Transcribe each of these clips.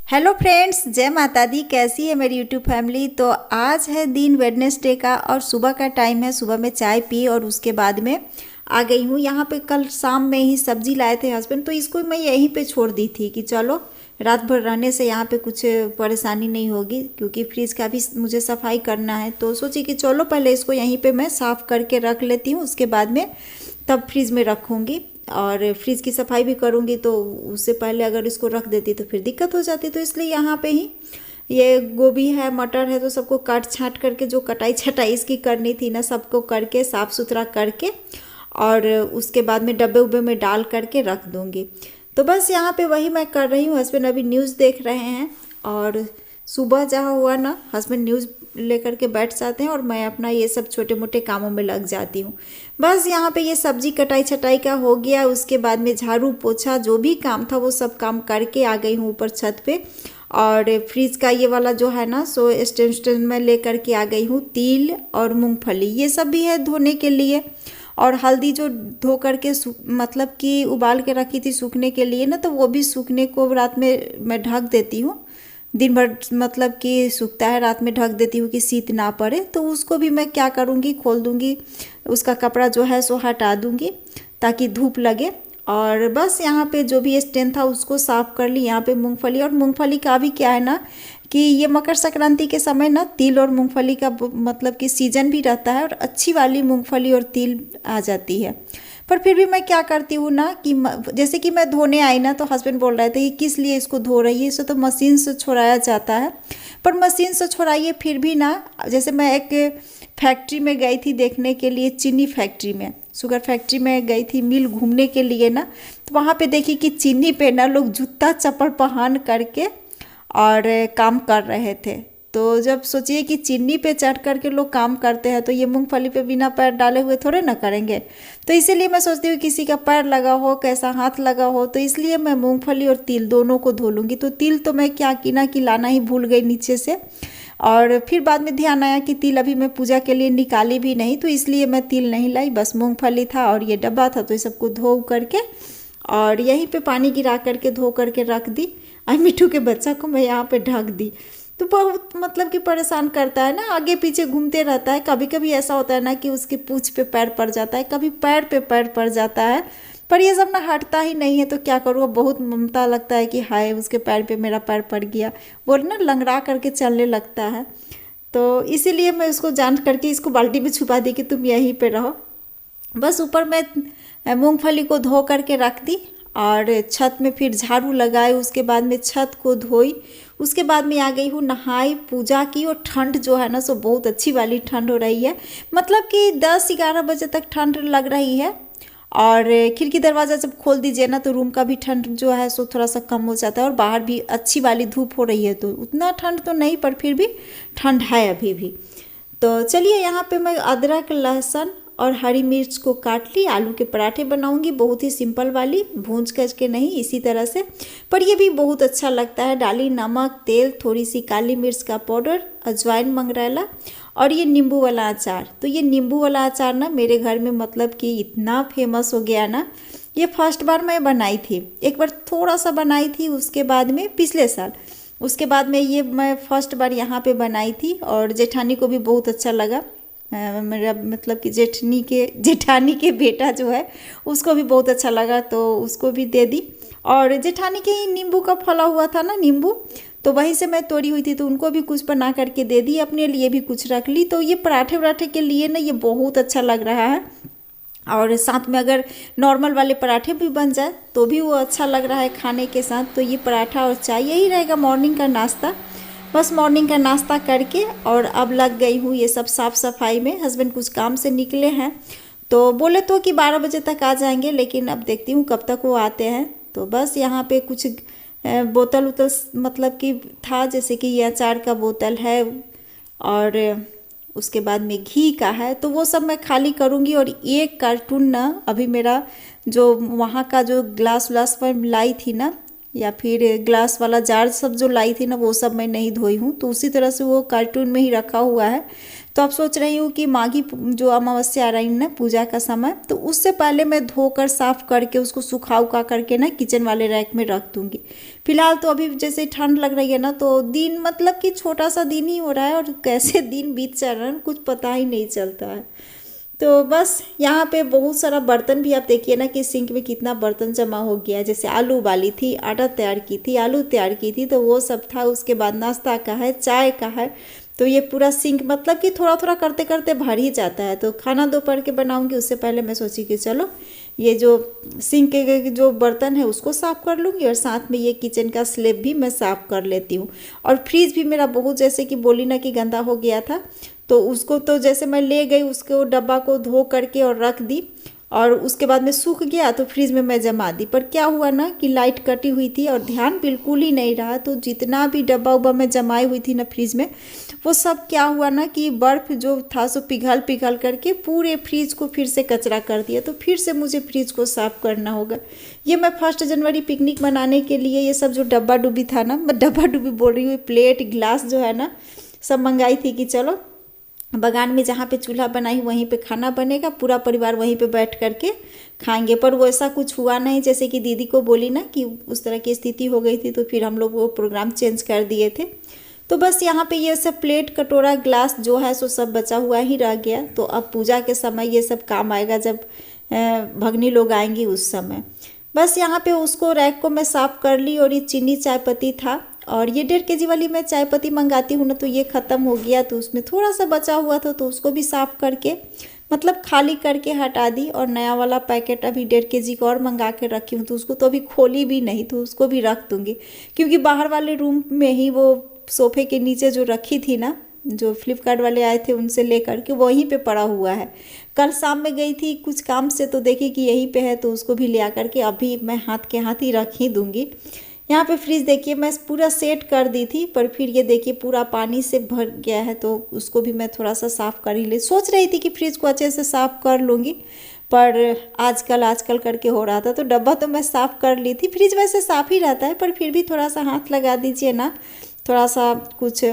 Hello friends, जय माता दी। कैसी है मेरी यूट्यूब फैमिली। तो आज है दिन वेडनेसडे का और सुबह का टाइम है। सुबह में चाय पी और उसके बाद में आ गई हूँ यहाँ पे। कल शाम में ही सब्जी लाए थे हस्बैंड, तो इसको मैं यहीं पे छोड़ दी थी कि चलो रात भर रहने से यहाँ पे कुछ परेशानी नहीं होगी, क्योंकि फ्रिज का भी मुझे सफाई करना है। तो सोची कि चलो पहले इसको यहीं पे मैं साफ़ करके रख लेती हूँ, उसके बाद में तब फ्रिज में रखूँगी और फ्रिज की सफाई भी करूँगी। तो उससे पहले अगर इसको रख देती तो फिर दिक्कत हो जाती। तो इसलिए यहाँ पे ही ये गोभी है, मटर है, तो सबको काट छाँट करके जो कटाई छटाई इसकी करनी थी ना, सबको करके साफ़ सुथरा करके और उसके बाद में डब्बे उब्बे में डाल करके रख दूँगी। तो बस यहाँ पे वही मैं कर रही हूँ। हस्बैंड अभी न्यूज़ देख रहे हैं और सुबह जहाँ हुआ ना, हस्बैंड न्यूज़ लेकर के बैठ जाते हैं और मैं अपना ये सब छोटे मोटे कामों में लग जाती हूँ। बस यहाँ पे ये सब्जी कटाई छटाई का हो गया, उसके बाद में झाड़ू पोछा जो भी काम था वो सब काम करके आ गई हूँ ऊपर छत पे। और फ्रिज का ये वाला जो है ना, सो स्टेन में ले करके आ गई हूँ तिल और मूंगफली, ये सब भी है धोने के लिए। और हल्दी जो धो करके मतलब कि उबाल के रखी थी सूखने के लिए ना, तो वो भी सूखने को रात में मैं ढक देती हूँ। दिन भर मतलब कि सूखता है, रात में ढक देती हूँ कि शीत ना पड़े। तो उसको भी मैं क्या करूँगी, खोल दूँगी, उसका कपड़ा जो है सो हटा दूँगी ताकि धूप लगे। और बस यहाँ पे जो भी स्टैंड था उसको साफ़ कर ली। यहाँ पे मूंगफली, और मूंगफली का भी क्या है ना कि ये मकर संक्रांति के समय ना तिल और मूंगफली का मतलब कि सीजन भी रहता है और अच्छी वाली मूंगफली और तिल आ जाती है। पर फिर भी मैं क्या करती हूँ ना कि जैसे कि मैं धोने आई ना, तो हस्बैंड बोल रहे थे कि किस लिए इसको धो रही है, इसे तो मशीन से छुड़ाया जाता है। पर मशीन से छुड़ाइए फिर भी ना, जैसे मैं एक फैक्ट्री में गई थी देखने के लिए, चीनी फैक्ट्री में, शुगर फैक्ट्री में गई थी मिल घूमने के लिए ना, तो वहाँ पे देखी कि चीनी पे ना लोग जूता चप्पल पहन करके और काम कर रहे थे। तो जब सोचिए कि चीनी पे चढ़ करके लोग काम करते हैं, तो ये मूंगफली पे बिना पैर डाले हुए थोड़े ना करेंगे। तो इसीलिए मैं सोचती हूँ किसी का पैर लगा हो, कैसा हाथ लगा हो, तो इसलिए मैं मूंगफली और तिल दोनों को धो लूँगी। तो तिल तो मैं क्या किना कि लाना ही भूल गई नीचे से, और फिर बाद में ध्यान आया कि तिल अभी मैं पूजा के लिए निकाली भी नहीं, तो इसलिए मैं तिल नहीं लाई। बस मूंगफली था और ये डब्बा था, तो ये सबको धो करके और यहीं पे पानी गिरा करके धो करके रख दी। और मिट्टू के बच्चा को मैं यहाँ पे ढक दी। तो बहुत मतलब कि परेशान करता है ना, आगे पीछे घूमते रहता है। कभी कभी ऐसा होता है ना कि उसके पूंछ पे पैर पड़ जाता है, कभी पैर पे पैर पड़ जाता है, पर ये सब ना हटता ही नहीं है। तो क्या करूँ, बहुत ममता लगता है कि हाय उसके पैर पे मेरा पैर पड़ गया, वो ना लंगड़ा करके चलने लगता है। तो इसीलिए मैं उसको जान करके इसको बाल्टी में छुपा दी कि तुम यहीं पे रहो। बस ऊपर मैं मूंगफली को धो करके रख दी और छत में फिर झाड़ू लगाए, उसके बाद में छत को धोई, उसके बाद में आ गई हूँ नहाई, पूजा की। और ठंड जो है ना सो बहुत अच्छी वाली ठंड हो रही है, मतलब कि 10-11 बजे तक ठंड लग रही है। और खिड़की दरवाज़ा जब खोल दीजिए ना, तो रूम का भी ठंड जो है सो थोड़ा सा कम हो जाता है। और बाहर भी अच्छी वाली धूप हो रही है, तो उतना ठंड तो नहीं, पर फिर भी ठंड है अभी भी। तो चलिए यहाँ पे मैं अदरक, लहसुन और हरी मिर्च को काट ली। आलू के पराठे बनाऊंगी, बहुत ही सिंपल वाली, भूंज करके नहीं, इसी तरह से। पर ये भी बहुत अच्छा लगता है। डाली नमक, तेल, थोड़ी सी काली मिर्च का पाउडर, अजवाइन, मंगरेला और ये नींबू वाला अचार। तो ये नींबू वाला अचार ना मेरे घर में मतलब कि इतना फेमस हो गया ना। ये फर्स्ट बार मैं बनाई थी, एक बार थोड़ा सा बनाई थी, उसके बाद में पिछले साल, उसके बाद में ये मैं फर्स्ट बार यहाँ पे बनाई थी। और जेठानी को भी बहुत अच्छा लगा। मेरा मतलब कि जेठानी के बेटा जो है उसको भी बहुत अच्छा लगा, तो उसको भी दे दी। और जेठानी के ही नींबू का फला हुआ था ना नींबू, तो वहीं से मैं तोड़ी हुई थी, तो उनको भी कुछ बना करके दे दी, अपने लिए भी कुछ रख ली। तो ये पराठे वराठे के लिए ना ये बहुत अच्छा लग रहा है। और साथ में अगर नॉर्मल वाले पराठे भी बन जाए तो भी वो अच्छा लग रहा है खाने के साथ। तो ये पराठा और चाय यही रहेगा मॉर्निंग का नाश्ता। बस मॉर्निंग का नाश्ता करके और अब लग गई हूँ ये सब साफ़ सफाई में। हस्बैंड कुछ काम से निकले हैं, तो बोले तो कि 12 बजे तक आ जाएंगे, लेकिन अब देखती हूँ कब तक वो आते हैं। तो बस यहाँ पे कुछ बोतल उतल मतलब कि था, जैसे कि ये अचार का बोतल है और उसके बाद में घी का है, तो वो सब मैं खाली करूँगी। और एक कार्टून ना अभी मेरा जो वहाँ का जो ग्लास व्लास पर लाई थी ना, या फिर ग्लास वाला जार सब जो लाई थी ना, वो सब मैं नहीं धोई हूँ, तो उसी तरह से वो कार्टून में ही रखा हुआ है। तो अब सोच रही हूँ कि माघी जो अमावस्या आ रही है ना, पूजा का समय, तो उससे पहले मैं धोकर साफ़ करके उसको सुखा उखा करके ना किचन वाले रैक में रख दूँगी। फिलहाल तो अभी जैसे ठंड लग रही है ना, तो दिन मतलब कि छोटा सा दिन ही हो रहा है और कैसे दिन बीत जा रहा है कुछ पता ही नहीं चलता है। तो बस यहाँ पे बहुत सारा बर्तन भी आप देखिए ना कि सिंक में कितना बर्तन जमा हो गया है। जैसे आलू उबाली थी, आटा तैयार की थी, आलू तैयार की थी, तो वो सब था। उसके बाद नाश्ता का है, चाय का है, तो ये पूरा सिंक मतलब कि थोड़ा थोड़ा करते करते भर ही जाता है। तो खाना दोपहर के बनाऊंगी, उससे पहले मैं सोची कि चलो ये जो सिंक के जो बर्तन है उसको साफ़ कर लूँगी और साथ में ये किचन का स्लैब भी मैं साफ़ कर लेती हूँ। और फ्रिज भी मेरा बहुत जैसे कि बोली ना कि गंदा हो गया था, तो उसको तो जैसे मैं ले गई उसको डब्बा को धो करके और रख दी, और उसके बाद में सूख गया तो फ्रिज में मैं जमा दी। पर क्या हुआ ना कि लाइट कटी हुई थी और ध्यान बिल्कुल ही नहीं रहा, तो जितना भी डब्बा उब्बा मैं जमाई हुई थी ना फ्रिज में, वो सब क्या हुआ ना कि बर्फ़ जो था सो पिघल पिघल करके पूरे फ्रिज को फिर से कचरा कर दिया। तो फिर से मुझे फ्रिज को साफ़ करना होगा। ये मैं 1 जनवरी पिकनिक मनाने के लिए ये सब जो डब्बा डुब्बी था ना, मैं डब्बा डुब्बी बोल रही हूँ, प्लेट गिलास जो है ना सब मंगाई थी कि चलो बगान में जहाँ पे चूल्हा बनाई वहीं पे खाना बनेगा, पूरा परिवार वहीं पे बैठ करके खाएंगे। पर वो ऐसा कुछ हुआ नहीं, जैसे कि दीदी को बोली ना कि उस तरह की स्थिति हो गई थी, तो फिर हम लोग वो प्रोग्राम चेंज कर दिए थे। तो बस यहाँ पे ये सब प्लेट कटोरा गिलास जो है सो सब बचा हुआ ही रह गया। तो अब पूजा के समय ये सब काम आएगा, जब भगनी लोग आएंगी उस समय। बस यहाँ पे उसको रैक को मैं साफ़ कर ली। और ये चीनी चाय पत्ती था, और ये 1.5 kg वाली मैं चाय पत्ती मंगाती हूँ ना, तो ये ख़त्म हो गया, तो उसमें थोड़ा सा बचा हुआ था, तो उसको भी साफ़ करके मतलब खाली करके हटा दी। और नया वाला पैकेट अभी 1.5 kg का और मंगा के रखी हूँ, तो उसको तो अभी खोली भी नहीं, तो उसको भी रख दूँगी। क्योंकि बाहर वाले रूम में ही वो सोफे के नीचे जो रखी थी ना, जो फ्लिपकार्ट वाले आए थे उनसे ले करके वहीं पे पड़ा हुआ है। कल शाम में गई थी कुछ काम से, तो देखी कि यहीं पे है, तो उसको भी ले आकर के अभी मैं हाथ के हाथ ही रख ही दूँगी। यहाँ पे फ्रिज देखिए मैं पूरा सेट कर दी थी, पर फिर ये देखिए पूरा पानी से भर गया है, तो उसको भी मैं थोड़ा सा साफ़ कर ही ले। सोच रही थी कि फ्रिज को अच्छे से साफ़ कर लूँगी, पर आजकल करके हो रहा था। तो डब्बा तो मैं साफ़ कर ली थी, फ्रिज वैसे साफ़ ही रहता है, पर फिर भी थोड़ा सा हाथ लगा दीजिए ना, थोड़ा सा कुछ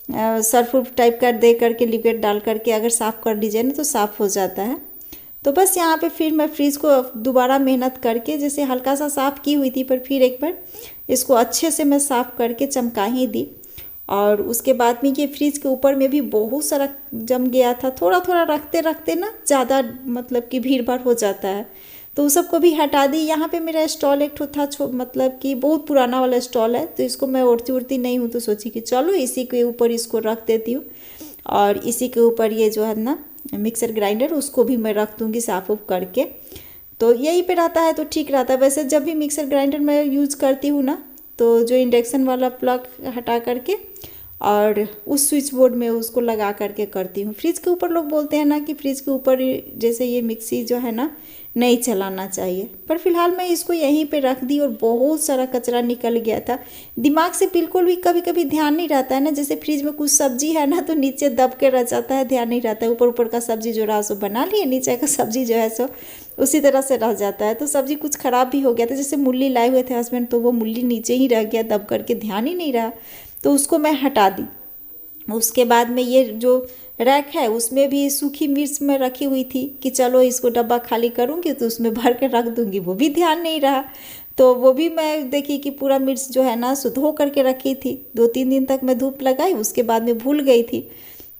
सर्फ उर्फ टाइप का दे करके लिक्विड डाल करके अगर साफ़ कर लीजिए ना तो साफ़ हो जाता है। तो बस यहाँ पे फिर मैं फ्रिज को दोबारा मेहनत करके, जैसे हल्का सा साफ़ की हुई थी, पर फिर एक बार इसको अच्छे से मैं साफ़ करके चमका ही दी। और उसके बाद में ये फ्रिज के ऊपर में भी बहुत सारा जम गया था, थोड़ा थोड़ा रखते रखते ना ज़्यादा मतलब कि भीड़ भाड़ हो जाता है, तो उस सबको भी हटा दी। यहाँ पे मेरा स्टॉल एक ठो था, मतलब कि बहुत पुराना वाला स्टॉल है, तो इसको मैं ओढ़ती उड़ती नहीं हूँ, तो सोची कि चलो इसी के ऊपर इसको रख देती हूँ। और इसी के ऊपर ये जो है ना मिक्सर ग्राइंडर, उसको भी मैं रख दूँगी साफ़ उफ करके। तो यहीं पे रहता है तो ठीक रहता है। वैसे जब भी मिक्सर ग्राइंडर मैं यूज़ करती हूँ ना, तो जो इंडक्शन वाला प्लग हटा करके और उस स्विच बोर्ड में उसको लगा करके करती हूँ। फ्रिज के ऊपर लोग बोलते हैं ना कि फ्रिज के ऊपर जैसे ये मिक्सी जो है ना नहीं चलाना चाहिए, पर फिलहाल मैं इसको यहीं पे रख दी और बहुत सारा कचरा निकल गया था। दिमाग से बिल्कुल भी कभी कभी ध्यान नहीं रहता है ना, जैसे फ्रिज में कुछ सब्जी है ना तो नीचे दब के रह जाता है, ध्यान नहीं रहता है। ऊपर ऊपर का सब्जी जो रहा सो बना लिए, नीचे का सब्जी जो है सो उसी तरह से रह जाता है। तो सब्जी कुछ ख़राब भी हो गया था, जैसे मूली लाए हुए थे हस्बैंड, तो वो मूली नीचे ही रह गया दब करके, ध्यान ही नहीं रहा, तो उसको मैं हटा दी। उसके बाद में ये जो रैक है उसमें भी सूखी मिर्च में रखी हुई थी कि चलो इसको डब्बा खाली करूँगी तो उसमें भर के रख दूँगी, वो भी ध्यान नहीं रहा। तो वो भी मैं देखी कि पूरा मिर्च जो है ना सो धो करके रखी थी, 2-3 दिन तक मैं धूप लगाई, उसके बाद में भूल गई थी,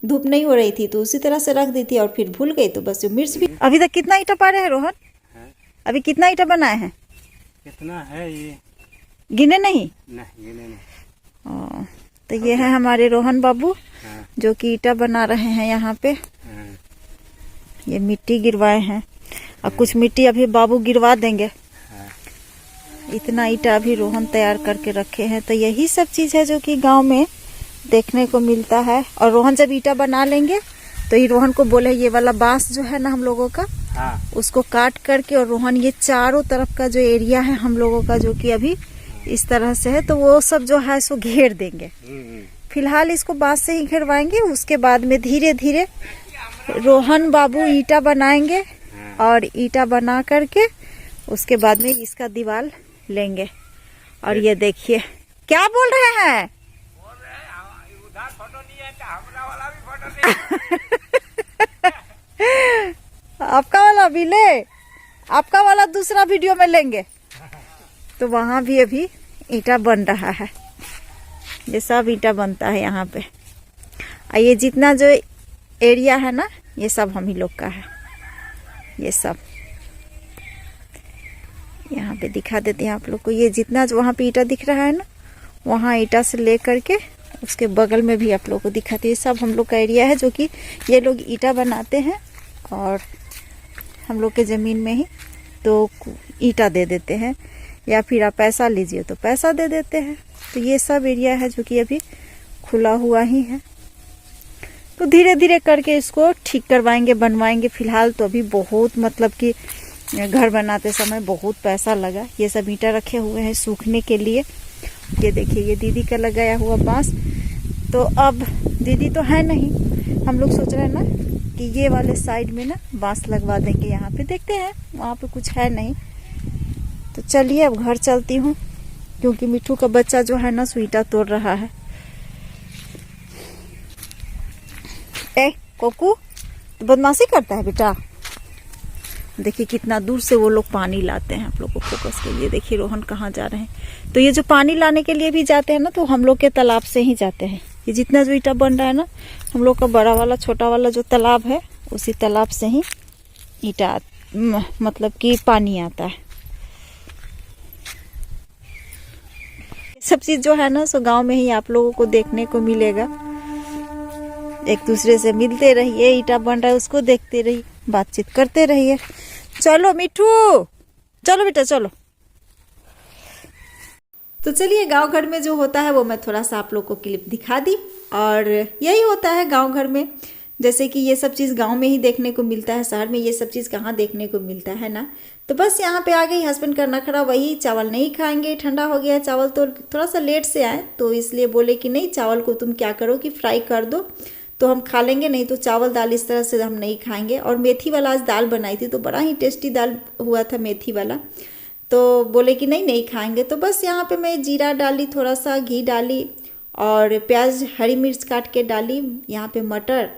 धूप नहीं हो रही थी, तो उसी तरह से रख दी थी और फिर भूल गई। तो बस जो मिर्च भी। अभी तक कितना ईंटा पारे हैं रोहन? अभी कितना ईंटा बनाए हैं? कितना है ये गिने नहीं? नहीं गिने नहीं। तो ये है हमारे रोहन बाबू जो कि ईंटा बना रहे हैं यहाँ पे। ये मिट्टी गिरवाए हैं और कुछ मिट्टी अभी बाबू गिरवा देंगे। इतना ईंटा अभी रोहन तैयार करके रखे हैं। तो यही सब चीज़ है जो कि गांव में देखने को मिलता है। और रोहन जब ईंटा बना लेंगे तो ये रोहन को बोले ये वाला बांस जो है ना हम लोगों का, उसको काट करके, और रोहन ये चारों तरफ का जो एरिया है हम लोगों का जो कि अभी इस तरह से है, तो वो सब जो है सो घेर देंगे। फिलहाल इसको बांस से ही घेरवाएंगे, उसके बाद में धीरे धीरे रोहन बाबू ईंटा बनाएंगे और ईंटा बना करके उसके बाद में इसका दीवार लेंगे। और ये देखिए क्या बोल रहे हैं। उधर फोटो नहीं है तो हमरा वाला भी फोटो नहीं। आपका वाला भी ले, आपका वाला दूसरा वीडियो में लेंगे। तो वहाँ भी अभी ईंटा बन रहा है। ये सब ईंटा बनता है यहाँ पे। और ये जितना जो एरिया है ना, ये सब हम ही लोग का है। ये सब यहाँ पे दिखा देते हैं आप लोग को। ये जितना जो वहाँ पे ईंटा दिख रहा है ना, वहाँ ईंटा से ले करके उसके बगल में भी आप लोग को दिखाते हैं। ये सब हम लोग का एरिया है, जो कि ये लोग ईंटा बनाते हैं और हम लोग के ज़मीन में ही तो ईंटा दे देते हैं, या फिर आप पैसा लीजिए तो पैसा दे देते हैं। तो ये सब एरिया है जो कि अभी खुला हुआ ही है। तो धीरे धीरे करके इसको ठीक करवाएंगे, बनवाएंगे। फिलहाल तो अभी बहुत मतलब कि घर बनाते समय बहुत पैसा लगा। ये सब ईंटा रखे हुए हैं सूखने के लिए। ये देखिए, ये दीदी का लगाया हुआ बांस। तो अब दीदी तो है नहीं, हम लोग सोच रहे हैं ना कि ये वाले साइड में ना बांस लगवा देंगे। यहाँ पे देखते हैं, वहाँ पे कुछ है नहीं। तो चलिए अब घर चलती हूँ, क्योंकि मिठू का बच्चा जो है ना ईंटा तोड़ रहा है। ए कोकू, तो बदमाशी करता है बेटा। देखिए कितना दूर से वो लोग पानी लाते हैं। आप लोग को फोकस करिए, देखिए रोहन कहाँ जा रहे हैं। तो ये जो पानी लाने के लिए भी जाते हैं ना, तो हम लोग के तालाब से ही जाते हैं। ये जितना जो ईंटा बन रहा है ना, हम लोग का बड़ा वाला छोटा वाला जो तालाब है, उसी तालाब से ही ईंटा मतलब कि पानी आता है। सब चीज जो है ना, सो गांव में ही आप लोगों को देखने को मिलेगा। एक दूसरे से मिलते रहिए, ईंटा बन रहा है उसको देखते रहिए, बातचीत करते रहिए। चलो मिठू, चलो बेटा चलो। तो चलिए, गांव घर में जो होता है वो मैं थोड़ा सा आप लोग को क्लिप दिखा दी। और यही होता है गांव घर में, जैसे कि ये सब चीज़ गांव में ही देखने को मिलता है। शहर में ये सब चीज़ कहाँ देखने को मिलता है ना। तो बस यहाँ पे आ गई हस्बैंड का नखरा, वही चावल नहीं खाएंगे, ठंडा हो गया चावल। तो थोड़ा सा लेट से आए, तो इसलिए बोले कि नहीं, चावल को तुम क्या करो कि फ्राई कर दो तो हम खा लेंगे, नहीं तो चावल दाल इस तरह से हम नहीं खाएंगे। और मेथी वाला आज दाल बनाई थी, तो बड़ा ही टेस्टी दाल हुआ था मेथी वाला। तो बोले कि नहीं नहीं खाएंगे। तो बस यहाँ पे मैं जीरा डाली, थोड़ा सा घी डाली और प्याज हरी मिर्च काट के डाली। यहाँ पे मटर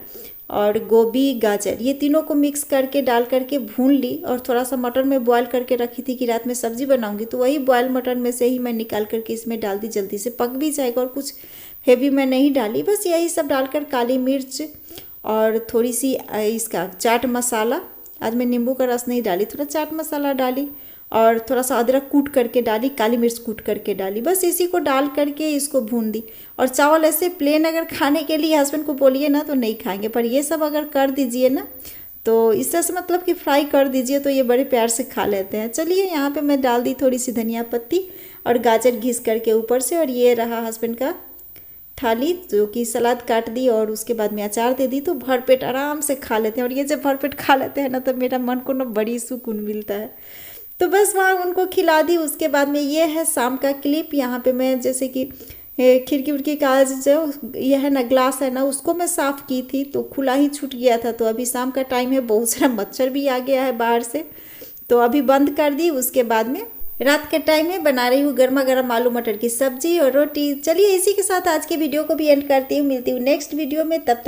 और गोभी गाजर ये तीनों को मिक्स करके डाल करके भून ली। और थोड़ा सा मटर में बॉयल करके रखी थी कि रात में सब्जी बनाऊंगी, तो वही बॉयल मटर में से ही मैं निकाल करके इसमें डाल दी, जल्दी से पक भी जाएगा। और कुछ हेवी मैं नहीं डाली, बस यही सब डालकर काली मिर्च और थोड़ी सी इसका चाट मसाला, आज मैं नींबू का रस नहीं डाली, थोड़ा चाट मसाला डाली और थोड़ा सा अदरक कूट करके डाली, काली मिर्च कूट करके डाली। बस इसी को डाल करके इसको भून दी। और चावल ऐसे प्लेन अगर खाने के लिए हस्बैंड को बोलिए ना तो नहीं खाएंगे, पर ये सब अगर कर दीजिए ना, तो इस तरह से मतलब कि फ्राई कर दीजिए तो ये बड़े प्यार से खा लेते हैं। चलिए, यहाँ पे मैं डाल दी थोड़ी सी धनिया पत्ती और गाजर घिस करके ऊपर से। और ये रहा हस्बैंड का थाली, जो कि सलाद काट दी और उसके बाद में अचार दे दी, तो भरपेट आराम से खा लेते हैं। और ये जब भरपेट खा लेते हैं ना, तो मेरा मन को ना बड़ी सुकून मिलता है। तो बस वहाँ उनको खिला दी। उसके बाद में ये है शाम का क्लिप। यहाँ पे मैं जैसे कि खिड़की उड़की का जो ये है ना ग्लास है ना, उसको मैं साफ़ की थी, तो खुला ही छूट गया था। तो अभी शाम का टाइम है, बहुत सारा मच्छर भी आ गया है बाहर से, तो अभी बंद कर दी। उसके बाद में रात के टाइम में बना रही हूँ गर्मा गर्म आलू मटर की सब्जी और रोटी। चलिए, इसी के साथ आज के वीडियो को भी एंड करती हूँ। मिलती हूँ नेक्स्ट वीडियो में, तब तक